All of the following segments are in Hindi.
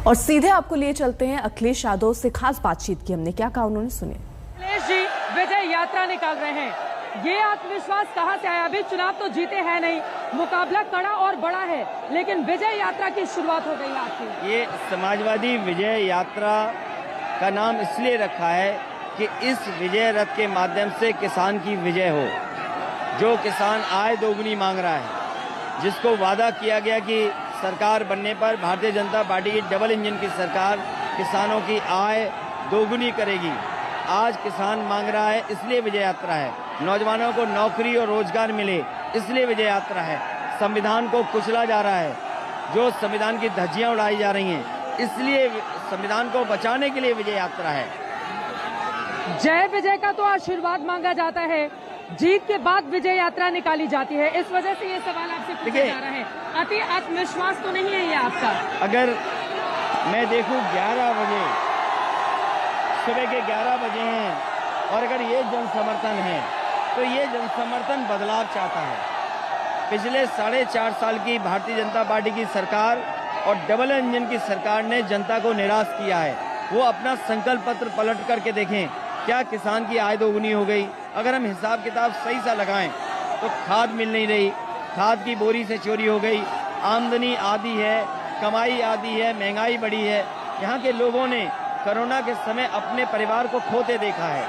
और सीधे आपको लिए चलते हैं अखिलेश यादव से। खास बातचीत की हमने, क्या कहा उन्होंने, सुनिए। अखिलेश जी विजय यात्रा निकाल रहे हैं, ये आत्मविश्वास कहां से आया? अभी चुनाव तो जीते हैं नहीं, मुकाबला कड़ा और बड़ा है, लेकिन विजय यात्रा की शुरुआत हो गई आपकी। ये समाजवादी विजय यात्रा का नाम इसलिए रखा है कि इस विजय रथ के माध्यम से किसान की विजय हो। जो किसान आय दोगुनी मांग रहा है, जिसको वादा किया गया कि सरकार बनने पर भारतीय जनता पार्टी की डबल इंजन की सरकार किसानों की आय दोगुनी करेगी, आज किसान मांग रहा है, इसलिए विजय यात्रा है। नौजवानों को नौकरी और रोजगार मिले, इसलिए विजय यात्रा है। संविधान को कुचला जा रहा है, जो संविधान की धज्जियां उड़ाई जा रही हैं, इसलिए संविधान को बचाने के लिए विजय यात्रा है। जय विजय का तो आशीर्वाद मांगा जाता है, जीत के बाद विजय यात्रा निकाली जाती है, इस वजह से ये सवाल आपसे पूछा जा रहा है। अति आत्मविश्वास तो नहीं है ये आपका? अगर मैं देखूं 11 बजे, सुबह के 11 बजे हैं, और अगर ये जन समर्थन है तो ये जन समर्थन बदलाव चाहता है। पिछले 4.5 साल की भारतीय जनता पार्टी की सरकार और डबल इंजन की सरकार ने जनता को निराश किया है। वो अपना संकल्प पत्र पलट करके देखें, क्या किसान की आय दोगुनी हो गई? अगर हम हिसाब किताब सही सा लगाएं तो खाद मिल नहीं रही, खाद की बोरी से चोरी हो गई, आमदनी आधी है, कमाई आधी है, महंगाई बढ़ी है। यहाँ के लोगों ने कोरोना के समय अपने परिवार को खोते देखा है,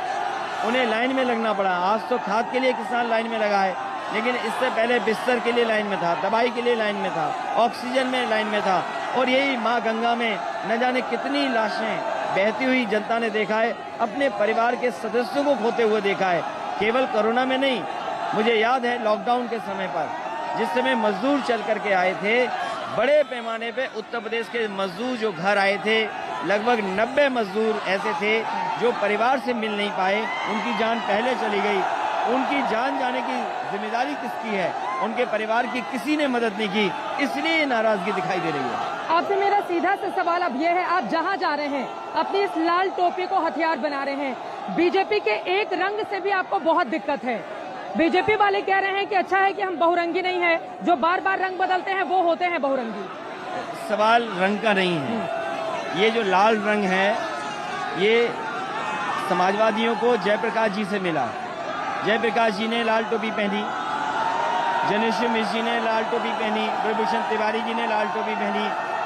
उन्हें लाइन में लगना पड़ा। आज तो खाद के लिए किसान लाइन में लगा है, लेकिन इससे पहले बिस्तर के लिए लाइन में था, दवाई के लिए लाइन में था, ऑक्सीजन में लाइन में था, और यही माँ गंगा में न जाने कितनी लाशें बहती हुई जनता ने देखा है, अपने परिवार के सदस्यों को खोते हुए देखा है। केवल कोरोना में नहीं, मुझे याद है लॉकडाउन के समय पर, जिस समय मजदूर चल करके आए थे, बड़े पैमाने पे उत्तर प्रदेश के मजदूर जो घर आए थे, लगभग 90 मजदूर ऐसे थे जो परिवार से मिल नहीं पाए, उनकी जान पहले चली गई। उनकी जान जाने की जिम्मेदारी किसकी है? उनके परिवार की किसी ने मदद नहीं की, इसलिए ये नाराजगी दिखाई दे रही है। आपसे मेरा सीधा सा सवाल अब ये है, आप जहां जा रहे हैं अपनी इस लाल टोपी को हथियार बना रहे हैं, बीजेपी के एक रंग से भी आपको बहुत दिक्कत है। बीजेपी वाले कह रहे हैं कि अच्छा है कि हम बहुरंगी नहीं है, जो बार बार रंग बदलते हैं वो होते हैं बहुरंगी। सवाल रंग का नहीं है, ये जो लाल रंग है ये समाजवादियों को जयप्रकाश जी से मिला। जयप्रकाश जी ने लाल टोपी पहनी, जनेश्वर मिश्र जी ने लाल टोपी पहनी, ब्रजभूषण तिवारी जी ने लाल टोपी पहनी,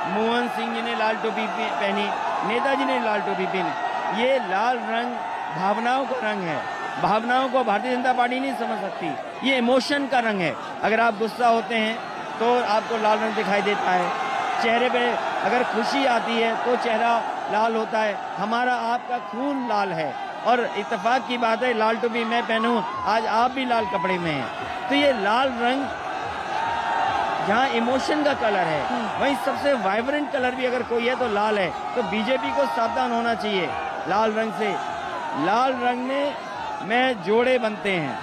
मोहन सिंह जी ने लाल टोपी पहनी, नेताजी ने लाल टोपी पहनी। ये लाल रंग भावनाओं का रंग है, भावनाओं को भारतीय जनता पार्टी नहीं समझ सकती। ये इमोशन का रंग है। अगर आप गुस्सा होते हैं तो आपको लाल रंग दिखाई देता है, चेहरे पे अगर खुशी आती है तो चेहरा लाल होता है। हमारा आपका खून लाल है, और इत्तेफाक की बात है लाल टोपी मैं पहनूं, आज आप भी लाल कपड़े में हैं। तो ये लाल रंग जहाँ इमोशन का कलर है, वहीं सबसे वाइब्रेंट कलर भी अगर कोई है तो लाल है। तो बीजेपी को सावधान होना चाहिए लाल रंग से। लाल रंग में जोड़े बनते हैं,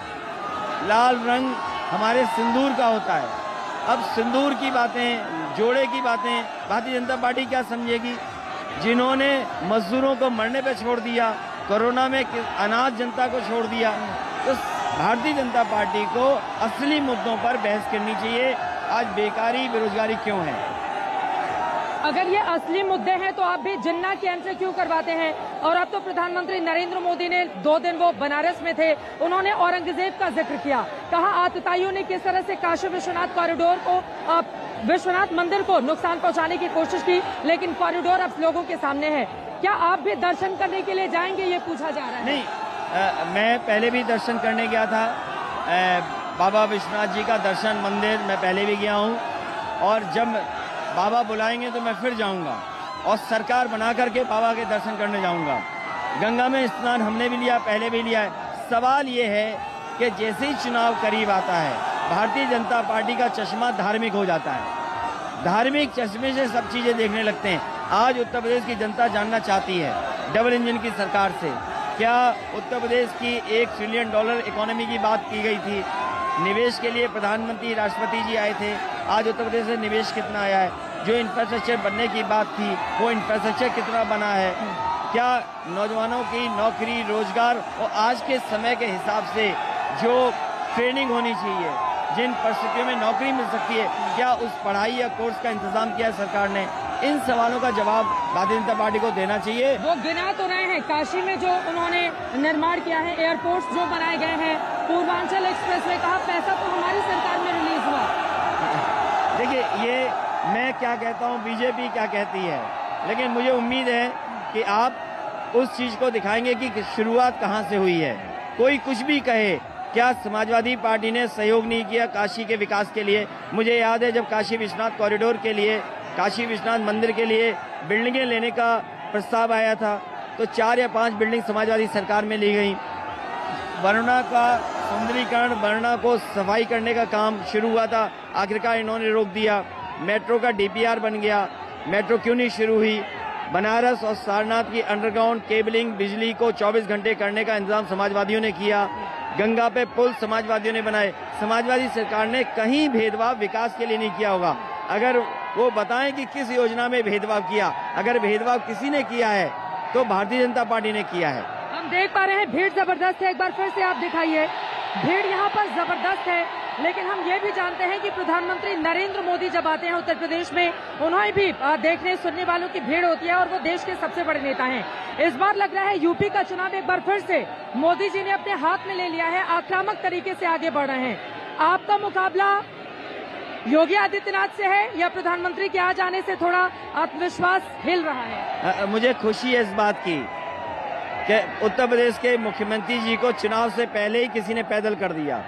लाल रंग हमारे सिंदूर का होता है। अब सिंदूर की बातें, जोड़े की बातें भारतीय जनता पार्टी क्या समझेगी? जिन्होंने मजदूरों को मरने पे छोड़ दिया, कोरोना में अनाथ जनता को छोड़ दिया, तो भारतीय जनता पार्टी को असली मुद्दों पर बहस करनी चाहिए। आज बेकारी बेरोजगारी क्यों है? अगर ये असली मुद्दे हैं तो आप भी जिन्ना कैंप से क्यों करवाते हैं? और अब तो प्रधानमंत्री नरेंद्र मोदी ने 2 दिन वो बनारस में थे, उन्होंने औरंगजेब का जिक्र किया, कहा आतताइयों ने किस तरह से काशी विश्वनाथ कॉरिडोर को, विश्वनाथ मंदिर को नुकसान पहुंचाने की कोशिश की, लेकिन कॉरिडोर अब लोगों के सामने है। क्या आप भी दर्शन करने के लिए जाएंगे, ये पूछा जा रहा है? नहीं, मैं पहले भी दर्शन करने गया था, बाबा विश्वनाथ जी का दर्शन मंदिर मैं पहले भी गया हूँ, और जब बाबा बुलाएंगे तो मैं फिर जाऊंगा, और सरकार बना करके बाबा के दर्शन करने जाऊंगा। गंगा में स्नान हमने भी लिया, पहले भी लिया है। सवाल ये है कि जैसे ही चुनाव करीब आता है, भारतीय जनता पार्टी का चश्मा धार्मिक हो जाता है, धार्मिक चश्मे से सब चीजें देखने लगते हैं। आज उत्तर प्रदेश की जनता जानना चाहती है डबल इंजन की सरकार से, क्या उत्तर प्रदेश की $1 ट्रिलियन इकोनॉमी की बात की गई थी, निवेश के लिए प्रधानमंत्री राष्ट्रपति जी आए थे, आज उत्तर प्रदेश से निवेश कितना आया है? जो इंफ्रास्ट्रक्चर बनने की बात थी वो इंफ्रास्ट्रक्चर कितना बना है? क्या नौजवानों की नौकरी रोजगार और आज के समय के हिसाब से जो ट्रेनिंग होनी चाहिए, जिन परिस्थितियों में नौकरी मिल सकती है, क्या उस पढ़ाई या कोर्स का इंतजाम किया है सरकार ने? इन सवालों का जवाब भारतीय जनता पार्टी को देना चाहिए। वो गिना तो रहे हैं काशी में जो उन्होंने निर्माण किया है, एयरपोर्ट्स जो बनाए गए हैं, पूर्वांचल एक्सप्रेस वे, कहा पैसा तो हमारी सरकार में रिलीज हुआ। देखिए, ये मैं क्या कहता हूँ, बीजेपी क्या कहती है, लेकिन मुझे उम्मीद है कि आप उस चीज को दिखाएंगे कि शुरुआत कहाँ से हुई है। कोई कुछ भी कहे, क्या समाजवादी पार्टी ने सहयोग नहीं किया काशी के विकास के लिए? मुझे याद है जब काशी विश्वनाथ कॉरिडोर के लिए, काशी विश्वनाथ मंदिर के लिए बिल्डिंगें लेने का प्रस्ताव आया था, तो 4 या 5 बिल्डिंग समाजवादी सरकार में ली गई। वरुणा का सुंदरीकरण, वरुणा को सफाई करने का काम शुरू हुआ था, आखिरकार इन्होंने रोक दिया। मेट्रो का डीपीआर बन गया, मेट्रो क्यों नहीं शुरू हुई? बनारस और सारनाथ की अंडरग्राउंड केबलिंग, बिजली को 24 घंटे करने का इंतजाम समाजवादियों ने किया। गंगा पे पुल समाजवादियों ने बनाए। समाजवादी सरकार ने कहीं भेदभाव विकास के लिए नहीं किया होगा। अगर वो बताएं कि किस योजना में भेदभाव किया, अगर भेदभाव किसी ने किया है तो भारतीय जनता पार्टी ने किया है। हम देख पा रहे हैं भीड़ जबरदस्त है, एक बार फिर से आप दिखाइए, भीड़ यहाँ पर जबरदस्त है। लेकिन हम ये भी जानते हैं कि प्रधानमंत्री नरेंद्र मोदी जब आते हैं उत्तर प्रदेश में, उन्हें भी देखने सुनने वालों की भीड़ होती है और वो देश के सबसे बड़े नेता हैं। इस बार लग रहा है यूपी का चुनाव एक बार फिर से मोदी जी ने अपने हाथ में ले लिया है, आक्रामक तरीके से आगे बढ़ रहे हैं। आपका मुकाबला योगी आदित्यनाथ से है या प्रधानमंत्री के आ जाने से थोड़ा आत्मविश्वास हिल रहा है? मुझे खुशी है इस बात की कि उत्तर प्रदेश के मुख्यमंत्री जी को चुनाव से पहले ही किसी ने पैदल कर दिया।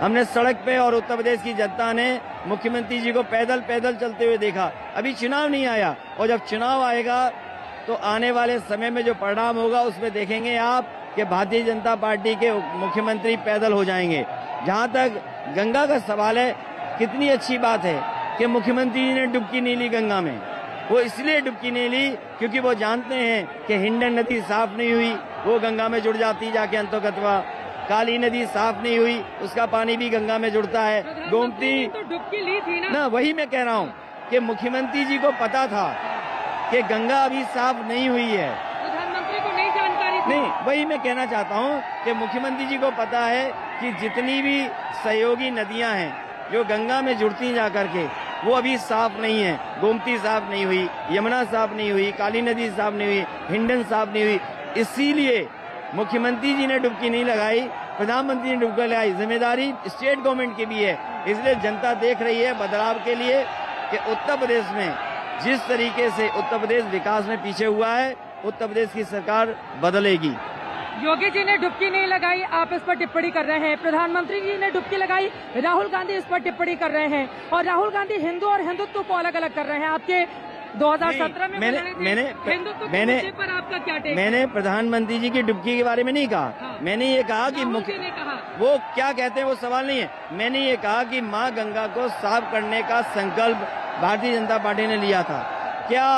हमने सड़क पे और उत्तर प्रदेश की जनता ने मुख्यमंत्री जी को पैदल चलते हुए देखा। अभी चुनाव नहीं आया, और जब चुनाव आएगा तो आने वाले समय में जो परिणाम होगा उसमें देखेंगे आप कि भारतीय जनता पार्टी के मुख्यमंत्री पैदल हो जाएंगे। जहां तक गंगा का सवाल है, कितनी अच्छी बात है कि मुख्यमंत्री जी ने डुबकी नहीं ली गंगा में। वो इसलिए डुबकी नहीं ली क्योंकि वो जानते हैं कि हिंडन नदी साफ नहीं हुई, वो गंगा में जुड़ जाती जाके अंतोगतवा। काली नदी साफ नहीं हुई, उसका पानी भी गंगा में जुड़ता है। गोमती तो डुबकी ली थी ना, वही मैं कह रहा हूँ कि मुख्यमंत्री जी को पता था कि गंगा अभी साफ नहीं हुई है। प्रधानमंत्री को नहीं जानकारी थी। नहीं, वही मैं कहना चाहता हूँ कि मुख्यमंत्री जी को पता है कि जितनी भी सहयोगी नदियां हैं जो गंगा में जुड़ती जा करके, वो अभी साफ नहीं है। गोमती साफ नहीं हुई, यमुना साफ नहीं हुई, काली नदी साफ नहीं हुई, हिंडन साफ नहीं हुई। इसीलिए मुख्यमंत्री जी ने डुबकी नहीं लगाई, प्रधानमंत्री ने डुबकी लगाई। जिम्मेदारी स्टेट गवर्नमेंट की भी है। इसलिए जनता देख रही है बदलाव के लिए कि उत्तर प्रदेश में जिस तरीके से उत्तर प्रदेश विकास में पीछे हुआ है, उत्तर प्रदेश की सरकार बदलेगी। योगी जी ने डुबकी नहीं लगाई, आप इस पर टिप्पणी कर रहे हैं। प्रधानमंत्री जी ने डुबकी लगाई, राहुल गांधी इस पर टिप्पणी कर रहे हैं। और राहुल गांधी हिंदू और हिंदुत्व को अलग अलग कर रहे हैं। आपके 2017 में हिंदुत्व पर आपका क्या टेक? मैंने प्रधानमंत्री जी की डुबकी के बारे में नहीं कहा। हाँ। मैंने ये कहा कि कहा वो क्या कहते हैं वो सवाल नहीं है। मैंने ये कहा कि माँ गंगा को साफ करने का संकल्प भारतीय जनता पार्टी ने लिया था। क्या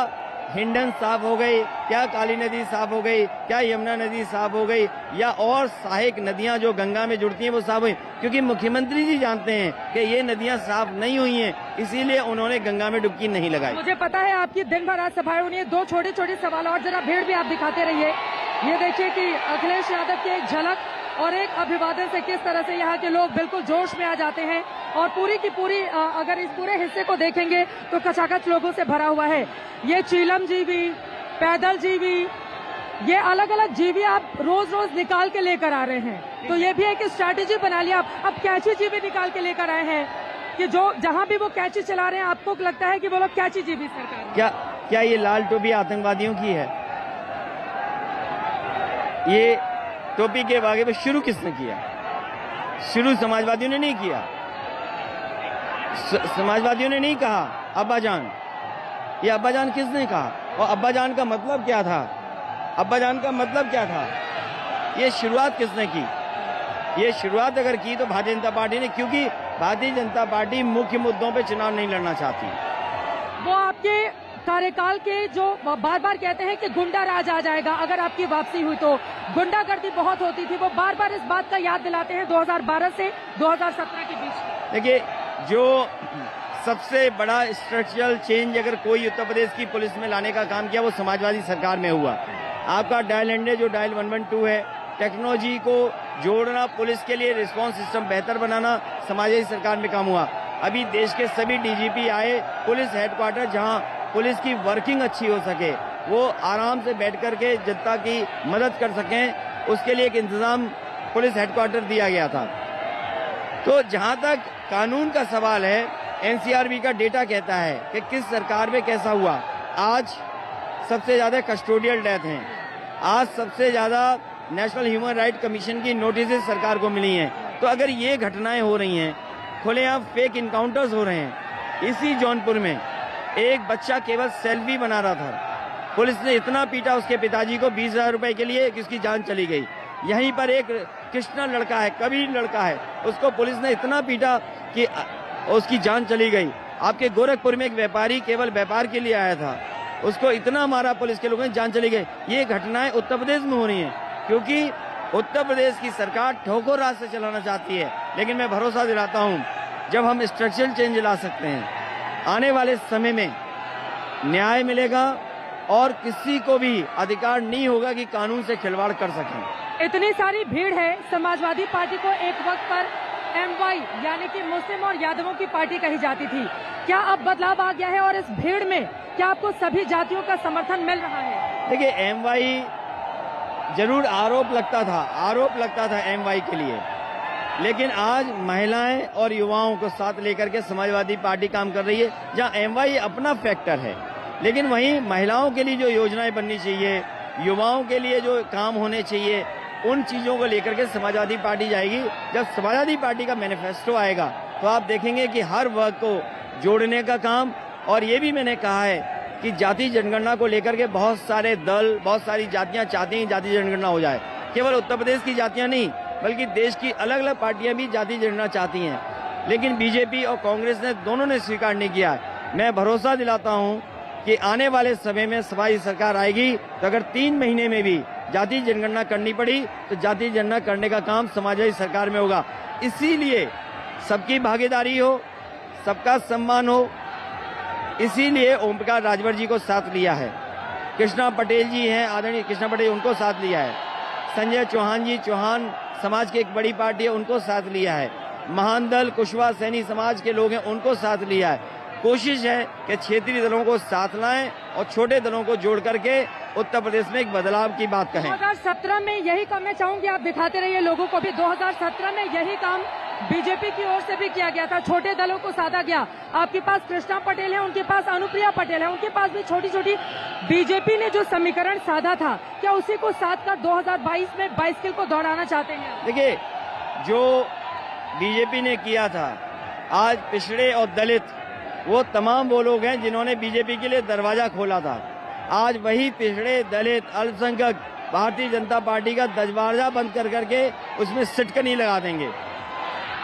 हिंडन साफ हो गई? क्या काली नदी साफ हो गई? क्या यमुना नदी साफ हो गई? या और सहायक नदियां जो गंगा में जुड़ती हैं वो साफ हुई? क्योंकि मुख्यमंत्री जी जानते हैं कि ये नदियां साफ नहीं हुई हैं, इसीलिए उन्होंने गंगा में डुबकी नहीं लगाई। मुझे पता है आपकी दिन भर आज सभाएं होनी है। 2 छोटे सवाल और जरा भीड़ भी आप दिखाते रहिए। ये देखिए कि अखिलेश यादव की एक झलक और एक अभिवादन से किस तरह से यहाँ के लोग बिल्कुल जोश में आ जाते हैं। और पूरी की पूरी अगर इस पूरे हिस्से को देखेंगे तो कचाकच लोगों से भरा हुआ है। ये चीलम जीवी, पैदल जीवी, ये अलग अलग जीवी आप रोज रोज निकाल के लेकर आ रहे हैं। तो ये भी एक स्ट्रैटेजी बना लिया। अब कैची जीवी निकाल के लेकर आए हैं कि जो जहाँ भी वो कैची चला रहे हैं, आपको लगता है कि वो लोग कैची जीवी सरकार? क्या ये लाल टोपी आतंकवादियों की है? ये टोपी के बागे में शुरू किसने किया? शुरू समाजवादियों ने नहीं किया। समाजवादियों ने नहीं कहा अब्बा जान। ये अब्बा जान किसने कहा? और अब्बा जान का मतलब क्या था? अब्बा जान का मतलब क्या था? ये शुरुआत किसने की? ये शुरुआत अगर की तो भारतीय जनता पार्टी ने, क्योंकि भारतीय जनता पार्टी मुख्य मुद्दों पे चुनाव नहीं लड़ना चाहती। वो आपके कार्यकाल के जो बार बार कहते हैं कि गुंडा राज आ जाएगा अगर आपकी वापसी हुई तो, गुंडागर्दी बहुत होती थी, वो बार बार इस बात का याद दिलाते हैं 2012 से 2017 के बीच। देखिए, जो सबसे बड़ा स्ट्रक्चरल चेंज अगर कोई उत्तर प्रदेश की पुलिस में लाने का काम किया वो समाजवादी सरकार में हुआ। आपका डायल इंडिया जो डायल 112 है, टेक्नोलॉजी को जोड़ना, पुलिस के लिए रिस्पांस सिस्टम बेहतर बनाना समाजवादी सरकार में काम हुआ। अभी देश के सभी डीजीपी आए, पुलिस हेडक्वार्टर जहां पुलिस की वर्किंग अच्छी हो सके, वो आराम से बैठ करके जनता की मदद कर सकें, उसके लिए एक इंतजाम पुलिस हेडक्वार्टर दिया गया था। तो जहां तक कानून का सवाल है, एनसीआरबी का डेटा कहता है कि किस सरकार में कैसा हुआ। आज सबसे ज्यादा कस्टोडियल डेथ हैं, आज सबसे ज्यादा नेशनल ह्यूमन राइट कमीशन की नोटिस सरकार को मिली हैं। तो अगर ये घटनाएं हो रही हैं, खुलेआम फेक इनकाउंटर्स हो रहे हैं, इसी जौनपुर में एक बच्चा केवल सेल्फी बना रहा था, पुलिस ने इतना पीटा उसके पिताजी को 20,000 रुपए के लिए कि उसकी जान चली गई। यहीं पर एक कृष्णा लड़का है, कबीर लड़का है, उसको पुलिस ने इतना पीटा कि उसकी जान चली गई। आपके गोरखपुर में एक व्यापारी केवल व्यापार के लिए आया था, उसको इतना मारा पुलिस के लोगों ने, जान चली गई। ये घटनाएं उत्तर प्रदेश में हो रही हैं क्योंकि उत्तर प्रदेश की सरकार ठोकर राज से चलाना चाहती है। लेकिन मैं भरोसा दिलाता हूं, जब हम स्ट्रक्चरल चेंज ला सकते हैं, आने वाले समय में न्याय मिलेगा और किसी को भी अधिकार नहीं होगा कि कानून से खिलवाड़ कर सकें। इतनी सारी भीड़ है, समाजवादी पार्टी को एक वक्त पर एमवाई यानी कि मुस्लिम और यादवों की पार्टी कही जाती थी। क्या अब बदलाव आ गया है और इस भीड़ में क्या आपको सभी जातियों का समर्थन मिल रहा है? देखिए, एमवाई जरूर आरोप लगता था एमवाई के लिए, लेकिन आज महिलाएं और युवाओं को साथ लेकर के समाजवादी पार्टी काम कर रही है। जहां एमवाई अपना फैक्टर है, लेकिन वहीं महिलाओं के लिए जो योजनाएं बननी चाहिए, युवाओं के लिए जो काम होने चाहिए, उन चीजों को लेकर के समाजवादी पार्टी जाएगी। जब समाजवादी पार्टी का मैनिफेस्टो आएगा तो आप देखेंगे कि हर वर्ग को जोड़ने का काम, और ये भी मैंने कहा है कि जाति जनगणना को लेकर के बहुत सारे दल, बहुत सारी जातियां चाहती हैं जाति जनगणना हो जाए। केवल उत्तर प्रदेश की जातियां नहीं, बल्कि देश की अलग अलग पार्टियां भी जाति जनगणना चाहती हैं, लेकिन बीजेपी और कांग्रेस ने दोनों ने स्वीकार नहीं किया। मैं भरोसा दिलाता हूं कि आने वाले समय में समाजवादी सरकार आएगी तो अगर 3 महीने में भी जाति जनगणना करनी पड़ी तो जाति जनगणना करने का काम समाजवादी सरकार में होगा। इसीलिए सबकी भागीदारी हो, सबका सम्मान हो, इसीलिए ओम प्रकाश राजभर जी को साथ लिया है। कृष्णा पटेल जी हैं, आदरणीय कृष्णा पटेल, उनको साथ लिया है। संजय चौहान जी, चौहान समाज की एक बड़ी पार्टी है, उनको साथ लिया है। महान दल कुशवाहा सैनी समाज के लोग हैं, उनको साथ लिया है। कोशिश है कि क्षेत्रीय दलों को साथ लाएं और छोटे दलों को जोड़ करके उत्तर प्रदेश में एक बदलाव की बात कहें। 2017 में यही काम, मैं चाहूंगी आप दिखाते रहिए लोगों को भी, 2017 में यही काम बीजेपी की ओर से भी किया गया था, छोटे दलों को साधा गया। आपके पास कृष्णा पटेल है, उनके पास अनुप्रिया पटेल है, उनके पास भी छोटी छोटी, बीजेपी ने जो समीकरण साधा था, क्या उसी को साथ कर 2022 में बाइसिकल को दौड़ाना चाहते हैं? देखिए, जो बीजेपी ने किया था, आज पिछड़े और दलित, वो तमाम वो लोग हैं जिन्होंने बीजेपी के लिए दरवाजा खोला था। आज वही पिछड़े, दलित, अल्पसंख्यक भारतीय जनता पार्टी का दरवाजा बंद कर करके उसमें सिटकनी लगा देंगे।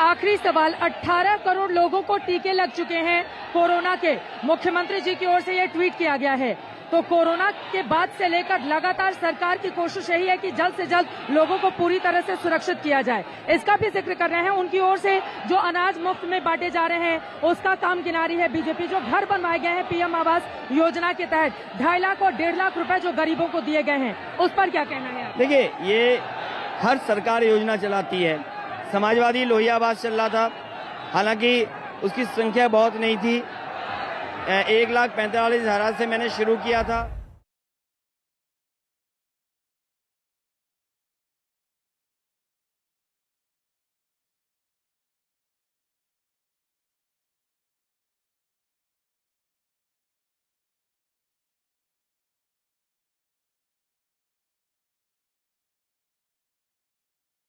आखिरी सवाल, 18 करोड़ लोगों को टीके लग चुके हैं कोरोना के, मुख्यमंत्री जी की ओर से यह ट्वीट किया गया है। तो कोरोना के बाद से लेकर लगातार सरकार की कोशिश यही है कि जल्द से जल्द लोगों को पूरी तरह से सुरक्षित किया जाए। इसका भी जिक्र कर रहे हैं, उनकी ओर से जो अनाज मुफ्त में बांटे जा रहे हैं उसका काम गिना रही है बीजेपी। जो घर बनवाए गए हैं पीएम आवास योजना के तहत 2.5 लाख और 1.5 लाख रुपए जो गरीबों को दिए गए हैं, उस पर क्या कहना है? देखिए, ये हर सरकार योजना चलाती है। समाजवादी लोहिया आवास चल रहा था, हालांकि उसकी संख्या बहुत नहीं थी, 1,45,000 से मैंने शुरू किया था।